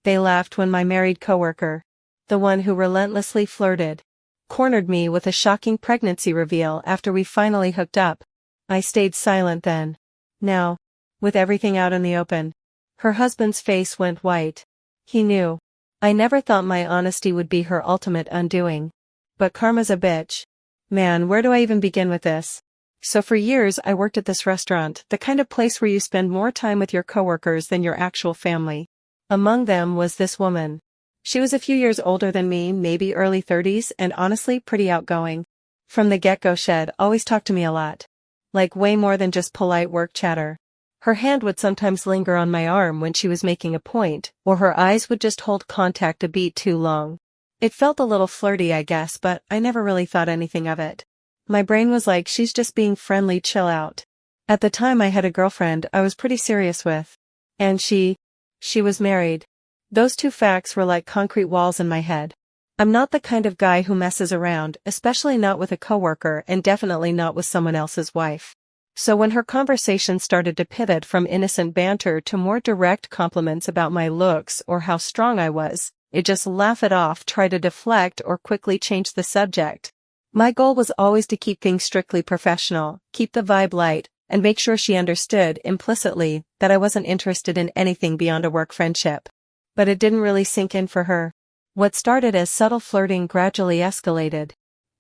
They laughed when my married coworker, the one who relentlessly flirted, cornered me with a shocking pregnancy reveal after we finally hooked up. I stayed silent then. Now, with everything out in the open, her husband's face went white. He knew. I never thought my honesty would be her ultimate undoing. But karma's a bitch. Man, where do I even begin with this? So for years I worked at this restaurant, the kind of place where you spend more time with your coworkers than your actual family. Among them was this woman. She was a few years older than me, maybe early 30s, and honestly pretty outgoing. From the get-go, Shed always talked to me a lot. Like way more than just polite work chatter. Her hand would sometimes linger on my arm when she was making a point, or her eyes would just hold contact a beat too long. It felt a little flirty, I guess, but I never really thought anything of it. My brain was like, she's just being friendly, chill out. At the time I had a girlfriend I was pretty serious with. And she was married. Those two facts were like concrete walls in my head. I'm not the kind of guy who messes around, especially not with a coworker and definitely not with someone else's wife. So when her conversation started to pivot from innocent banter to more direct compliments about my looks or how strong I was, it just laugh it off, try to deflect or quickly change the subject. My goal was always to keep things strictly professional, keep the vibe light, and make sure she understood, implicitly, that I wasn't interested in anything beyond a work friendship. But it didn't really sink in for her. What started as subtle flirting gradually escalated.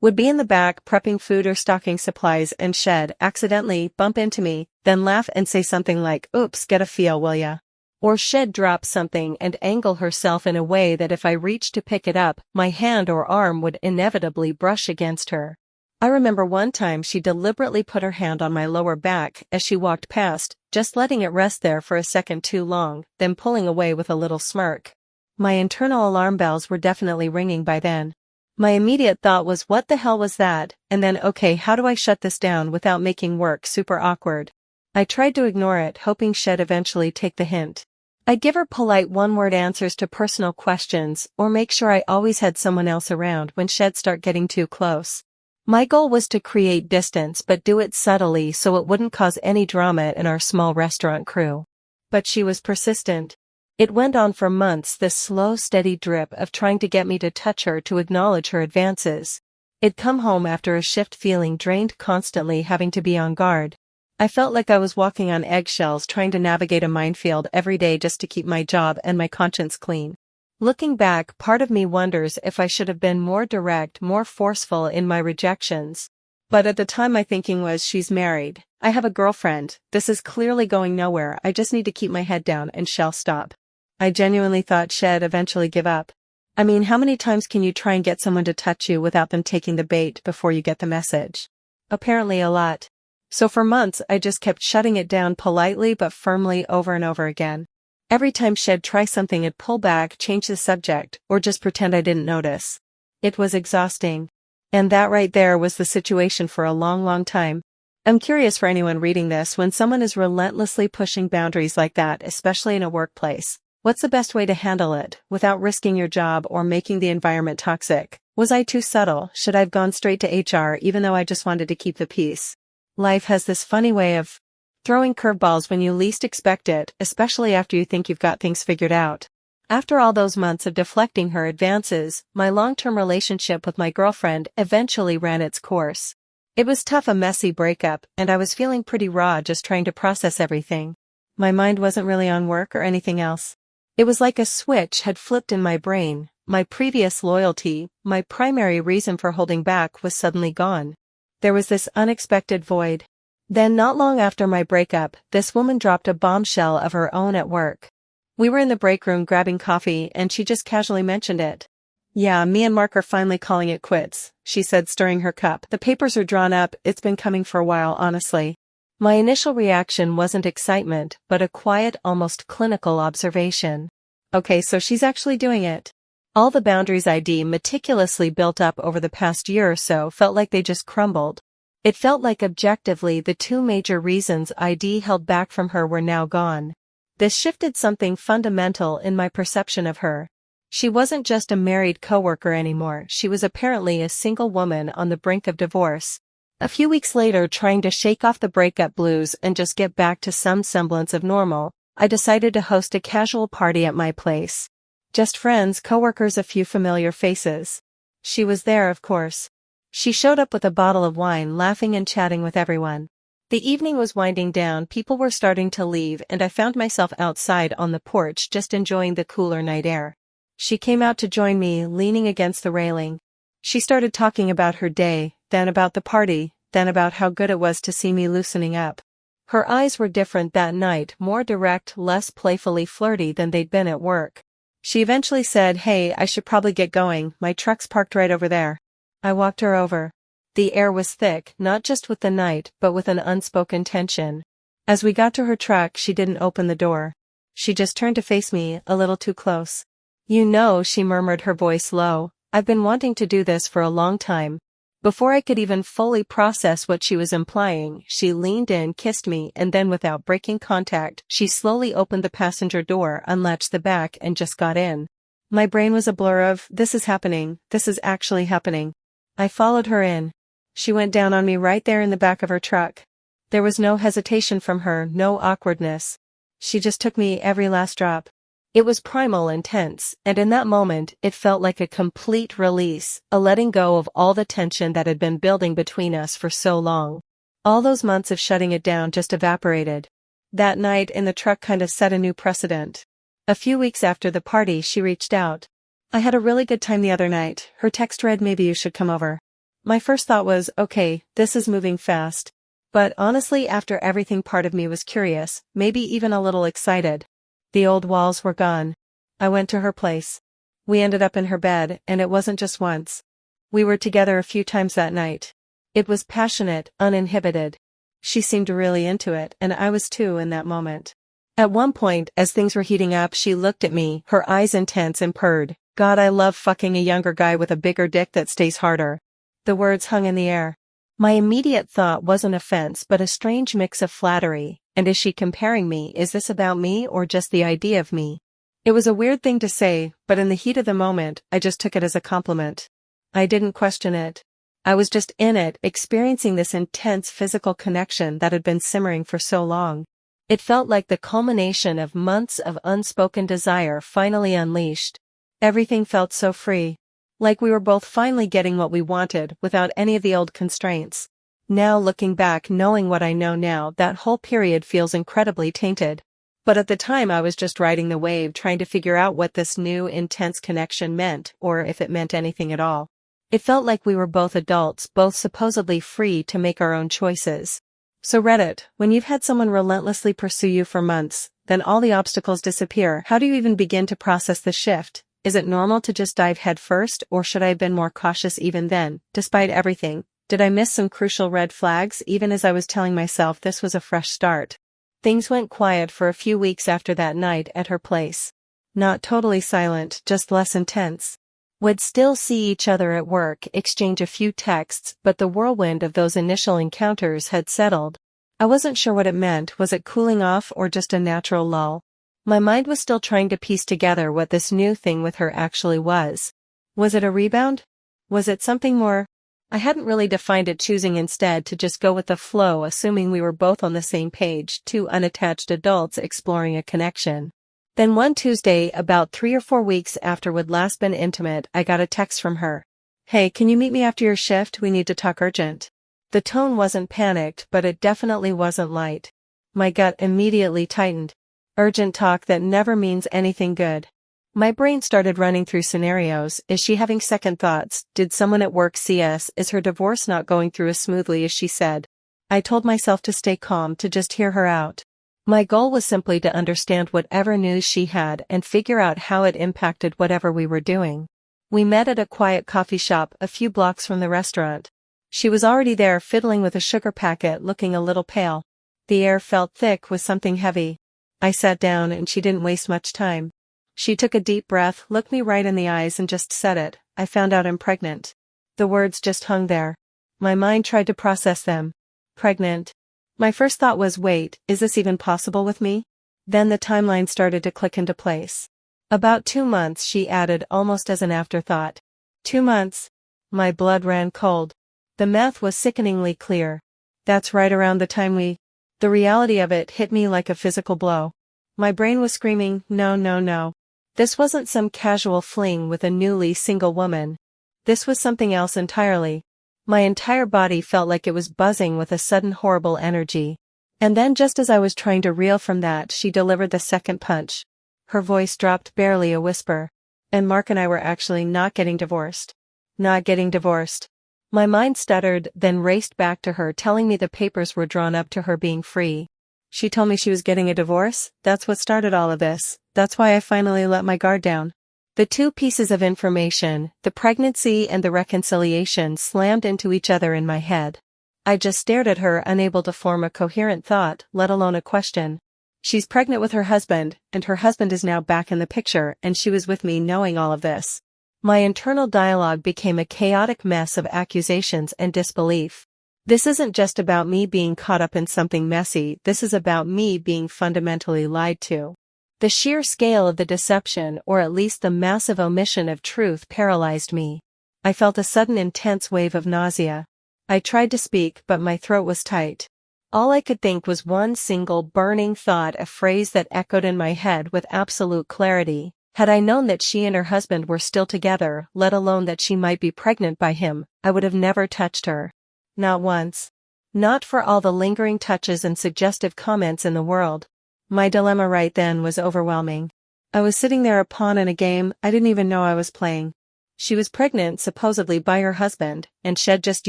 Would be in the back prepping food or stocking supplies and Shed accidentally bump into me, then laugh and say something like, "Oops, get a feel, will ya?" Or Shed drop something and angle herself in a way that if I reached to pick it up, my hand or arm would inevitably brush against her. I remember one time she deliberately put her hand on my lower back as she walked past, just letting it rest there for a second too long, then pulling away with a little smirk. My internal alarm bells were definitely ringing by then. My immediate thought was, what the hell was that? And then, okay, how do I shut this down without making work super awkward? I tried to ignore it, hoping she'd eventually take the hint. I'd give her polite one-word answers to personal questions, or make sure I always had someone else around when she'd start getting too close. My goal was to create distance but do it subtly so it wouldn't cause any drama in our small restaurant crew. But she was persistent. It went on for months, this slow, steady drip of trying to get me to touch her, to acknowledge her advances. I'd come home after a shift feeling drained, constantly having to be on guard. I felt like I was walking on eggshells trying to navigate a minefield every day just to keep my job and my conscience clean. Looking back, part of me wonders if I should have been more direct, more forceful in my rejections. But at the time my thinking was, she's married, I have a girlfriend, this is clearly going nowhere, I just need to keep my head down and she'll stop. I genuinely thought she'd eventually give up. I mean, how many times can you try and get someone to touch you without them taking the bait before you get the message? Apparently a lot. So for months I just kept shutting it down politely but firmly over and over again. Every time she'd try something I'd pull back, change the subject, or just pretend I didn't notice. It was exhausting. And that right there was the situation for a long time. I'm curious for anyone reading this, when someone is relentlessly pushing boundaries like that, especially in a workplace, what's the best way to handle it, without risking your job or making the environment toxic? Was I too subtle? Should I have gone straight to HR even though I just wanted to keep the peace? Life has this funny way of throwing curveballs when you least expect it, especially after you think you've got things figured out. After all those months of deflecting her advances, my long-term relationship with my girlfriend eventually ran its course. It was tough, a messy breakup, and I was feeling pretty raw just trying to process everything. My mind wasn't really on work or anything else. It was like a switch had flipped in my brain. My previous loyalty, my primary reason for holding back, was suddenly gone. There was this unexpected void. Then, not long after my breakup, this woman dropped a bombshell of her own at work. We were in the break room grabbing coffee and she just casually mentioned it. "Yeah, me and Mark are finally calling it quits," she said, stirring her cup. "The papers are drawn up, it's been coming for a while, honestly." My initial reaction wasn't excitement, but a quiet, almost clinical observation. Okay, so she's actually doing it. All the boundaries I'd meticulously built up over the past year or so felt like they just crumbled. It felt like objectively the two major reasons I'd held back from her were now gone. This shifted something fundamental in my perception of her. She wasn't just a married coworker anymore, she was apparently a single woman on the brink of divorce. A few weeks later, trying to shake off the breakup blues and just get back to some semblance of normal, I decided to host a casual party at my place. Just friends, coworkers, a few familiar faces. She was there, of course. She showed up with a bottle of wine, laughing and chatting with everyone. The evening was winding down, people were starting to leave, and I found myself outside on the porch just enjoying the cooler night air. She came out to join me, leaning against the railing. She started talking about her day, then about the party, then about how good it was to see me loosening up. Her eyes were different that night, more direct, less playfully flirty than they'd been at work. She eventually said, "Hey, I should probably get going, my truck's parked right over there." I walked her over. The air was thick, not just with the night, but with an unspoken tension. As we got to her truck, she didn't open the door. She just turned to face me, a little too close. "You know," she murmured, her voice low, "I've been wanting to do this for a long time." Before I could even fully process what she was implying, she leaned in, kissed me, and then without breaking contact, she slowly opened the passenger door, unlatched the back, and just got in. My brain was a blur of, this is happening, this is actually happening. I followed her in. She went down on me right there in the back of her truck. There was no hesitation from her, no awkwardness. She just took me, every last drop. It was primal, intense, and in that moment, it felt like a complete release, a letting go of all the tension that had been building between us for so long. All those months of shutting it down just evaporated. That night in the truck kind of set a new precedent. A few weeks after the party, she reached out. "I had a really good time the other night," her text read, "maybe you should come over." My first thought was, okay, this is moving fast. But honestly, after everything, part of me was curious, maybe even a little excited. The old walls were gone. I went to her place. We ended up in her bed, and it wasn't just once. We were together a few times that night. It was passionate, uninhibited. She seemed really into it, and I was too in that moment. At one point, as things were heating up, she looked at me, her eyes intense, and purred, "God, I love fucking a younger guy with a bigger dick that stays harder." The words hung in the air. My immediate thought wasn't offense but a strange mix of flattery, and is she comparing me? Is this about me or just the idea of me? It was a weird thing to say, but in the heat of the moment, I just took it as a compliment. I didn't question it. I was just in it, experiencing this intense physical connection that had been simmering for so long. It felt like the culmination of months of unspoken desire finally unleashed. Everything felt so free. Like we were both finally getting what we wanted, without any of the old constraints. Now looking back, knowing what I know now, that whole period feels incredibly tainted. But at the time I was just riding the wave, trying to figure out what this new, intense connection meant, or if it meant anything at all. It felt like we were both adults, both supposedly free to make our own choices. So Reddit, when you've had someone relentlessly pursue you for months, then all the obstacles disappear, how do you even begin to process the shift? Is it normal to just dive headfirst, or should I have been more cautious even then? Despite everything, did I miss some crucial red flags even as I was telling myself this was a fresh start? Things went quiet for a few weeks after that night at her place. Not totally silent, just less intense. We'd still see each other at work, exchange a few texts, but the whirlwind of those initial encounters had settled. I wasn't sure what it meant. Was it cooling off or just a natural lull? My mind was still trying to piece together what this new thing with her actually was. Was it a rebound? Was it something more? I hadn't really defined it, choosing instead to just go with the flow, assuming we were both on the same page, two unattached adults exploring a connection. Then one Tuesday, about 3 or 4 weeks after we'd last been intimate, I got a text from her. "Hey, can you meet me after your shift? We need to talk urgent." The tone wasn't panicked, but it definitely wasn't light. My gut immediately tightened. Urgent talk that never means anything good. My brain started running through scenarios. Is she having second thoughts? Did someone at work see us? Is her divorce not going through as smoothly as she said? I told myself to stay calm, to just hear her out. My goal was simply to understand whatever news she had and figure out how it impacted whatever we were doing. We met at a quiet coffee shop a few blocks from the restaurant. She was already there, fiddling with a sugar packet, looking a little pale. The air felt thick with something heavy. I sat down and she didn't waste much time. She took a deep breath, looked me right in the eyes and just said it. "I found out I'm pregnant." The words just hung there. My mind tried to process them. Pregnant. My first thought was, wait, is this even possible with me? Then the timeline started to click into place. "About 2 months," she added almost as an afterthought. 2 months. My blood ran cold. The math was sickeningly clear. That's right around the time we... The reality of it hit me like a physical blow. My brain was screaming, no, no, no. This wasn't some casual fling with a newly single woman. This was something else entirely. My entire body felt like it was buzzing with a sudden horrible energy. And then just as I was trying to reel from that, she delivered the second punch. Her voice dropped barely a whisper. And Mark and I were actually not getting divorced. Not getting divorced. My mind stuttered, then raced back to her telling me the papers were drawn up to her being free. She told me she was getting a divorce. That's what started all of this. That's why I finally let my guard down. The two pieces of information, the pregnancy and the reconciliation, slammed into each other in my head. I just stared at her, unable to form a coherent thought, let alone a question. She's pregnant with her husband, and her husband is now back in the picture, and she was with me knowing all of this. My internal dialogue became a chaotic mess of accusations and disbelief. This isn't just about me being caught up in something messy, this is about me being fundamentally lied to. The sheer scale of the deception, or at least the massive omission of truth, paralyzed me. I felt a sudden intense wave of nausea. I tried to speak, but my throat was tight. All I could think was one single burning thought, a phrase that echoed in my head with absolute clarity. Had I known that she and her husband were still together, let alone that she might be pregnant by him, I would have never touched her. Not once. Not for all the lingering touches and suggestive comments in the world. My dilemma right then was overwhelming. I was sitting there a pawn in a game I didn't even know I was playing. She was pregnant supposedly by her husband, and she'd just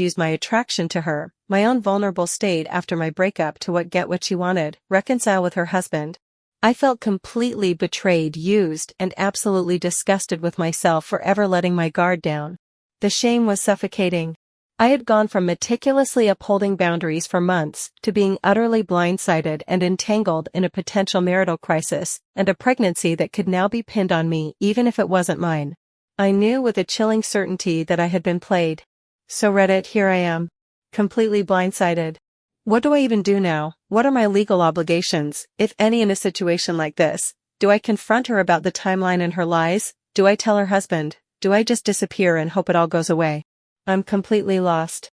used my attraction to her, my own vulnerable state after my breakup, to get what she wanted, reconcile with her husband. I felt completely betrayed, used, and absolutely disgusted with myself for ever letting my guard down. The shame was suffocating. I had gone from meticulously upholding boundaries for months to being utterly blindsided and entangled in a potential marital crisis and a pregnancy that could now be pinned on me even if it wasn't mine. I knew with a chilling certainty that I had been played. So Reddit, here I am. Completely blindsided. What do I even do now? What are my legal obligations, if any, in a situation like this? Do I confront her about the timeline and her lies? Do I tell her husband? Do I just disappear and hope it all goes away? I'm completely lost.